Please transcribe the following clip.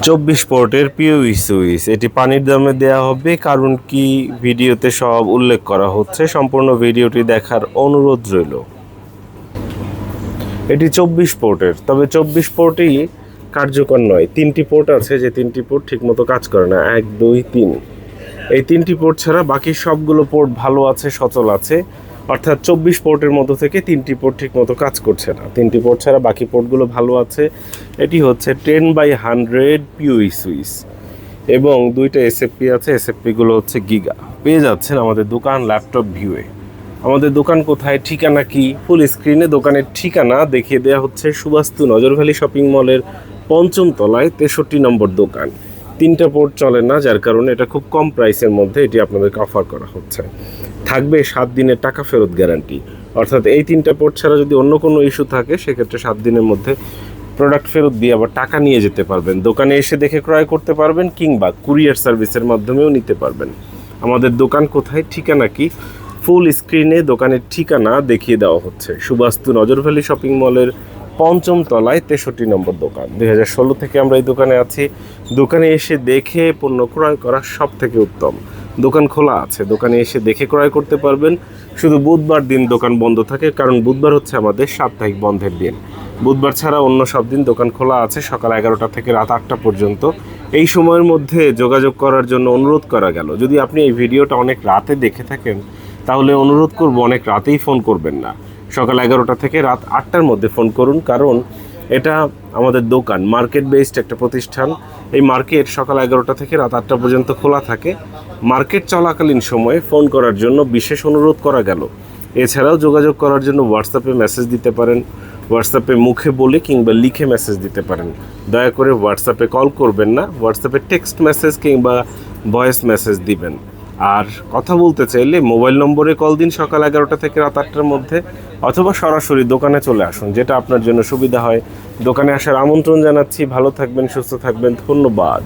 24 পোর্টের পিওই সুইচ এটি পানির দামে দেয়া হবে, কারণ কি ভিডিওতে সব উল্লেখ করা হচ্ছে। সম্পূর্ণ ভিডিওটি দেখার অনুরোধ রইল। এটি 24 পোর্টের, তবে 24 পোর্টই কার্যকর নয়। 3টি পোর্ট আছে, যে 3টি পোর্ট ঠিকমতো কাজ করে না। 1 2 3 এই 3টি পোর্ট ছাড়া বাকি সবগুলো পোর্ট ভালো আছে, সচল আছে। অর্থাৎ 24 পোর্টের মধ্যে থেকে 3টি পোর্ট ঠিকমতো কাজ করছে না। 3টি পোর্ট ছাড়া বাকি পোর্টগুলো ভালো আছে। এটি হচ্ছে 10/100 পিওই সুইচ এবং 2টা এসএফপি আছে। এসএফপিগুলো হচ্ছে গিগা। পেয়ে যাচ্ছেন আমাদের দোকান ল্যাপটপ ভিউয়ে। আমাদের দোকান কোথায়, ঠিকানা কি, ফুল স্ক্রিনে দোকানের ঠিকানা দেখিয়ে দেওয়া হচ্ছে। সুবাস্তু নজরভ্যালি শপিং মলের 5ম তলায় 63 নম্বর দোকান। 3টা পোর্ট চলে না, যার কারণে এটা খুব কম প্রাইসের মধ্যে এটি আপনাদেরকে অফার করা হচ্ছে। থাকবে 7 দিনের টাকা ফেরত গ্যারান্টি। অর্থাৎ এই 3টা পোর্ট ছাড়া যদি অন্য কোনো ইস্যু থাকে, সেক্ষেত্রে 7 দিনের মধ্যে প্রোডাক্ট ফেরত দিয়ে আবার টাকা নিয়ে যেতে পারবেন। দোকানে এসে দেখে ক্রয় করতে পারবেন, কিংবা কুরিয়ার সার্ভিসের মাধ্যমেও নিতে পারবেন। আমাদের দোকান কোথায়, ঠিকানা কি, ফুল স্ক্রিনে দোকানের ঠিকানা দেখিয়ে দেওয়া হচ্ছে। সুবাস্তু নজরভ্যালি শপিং মলের 5ম তলায় 63 নম্বর দোকান। 2016 থেকে আমরা এই দোকানে আছি। দোকানে এসে দেখে পণ্য ক্রয় করা সব থেকে উত্তম। দোকান খোলা আছে, দোকানে এসে দেখে ক্রয় করতে পারবেন। শুধু বুধবার দিন দোকান বন্ধ থাকে, কারণ বুধবার হচ্ছে আমাদের সাপ্তাহিক বন্ধের দিন। বুধবার ছাড়া অন্য সব দিন দোকান খোলা আছে, সকাল 11টা থেকে রাত 8টা পর্যন্ত। এই সময়ের মধ্যে যোগাযোগ করার জন্য অনুরোধ করা গেল। যদি আপনি এই ভিডিওটা অনেক রাতে দেখে থাকেন, তাহলে অনুরোধ করব অনেক রাতেই ফোন করবেন না। সকাল 11টা থেকে রাত 8টার মধ্যে ফোন করুন, কারণ এটা আমাদের দোকান মার্কেট বেসড একটা প্রতিষ্ঠান। এই মার্কেট সকাল 11টা থেকে রাত 8টা পর্যন্ত খোলা থাকে। মার্কেট চলাকালীন সময়ে ফোন করার জন্য বিশেষ অনুরোধ করা গেল। এছাড়াও যোগাযোগ করার জন্য হোয়াটসঅ্যাপে মেসেজ দিতে পারেন, হোয়াটসঅ্যাপে মুখে বলে কিংবা লিখে মেসেজ দিতে পারেন। দয়া করে হোয়াটসঅ্যাপে কল করবেন না, হোয়াটসঅ্যাপে টেক্সট মেসেজ কিংবা ভয়েস মেসেজ দিবেন। আর কথা বলতে চাইলে মোবাইল নম্বরে কল দিন সকাল 11টা থেকে রাত 8টার মধ্যে, অথবা সরাসরি দোকানে চলে আসুন, যেটা আপনার জন্য সুবিধা হয়। দোকানে আসার আমন্ত্রণ জানাচ্ছি। ভালো থাকবেন, সুস্থ থাকবেন, ধন্যবাদ।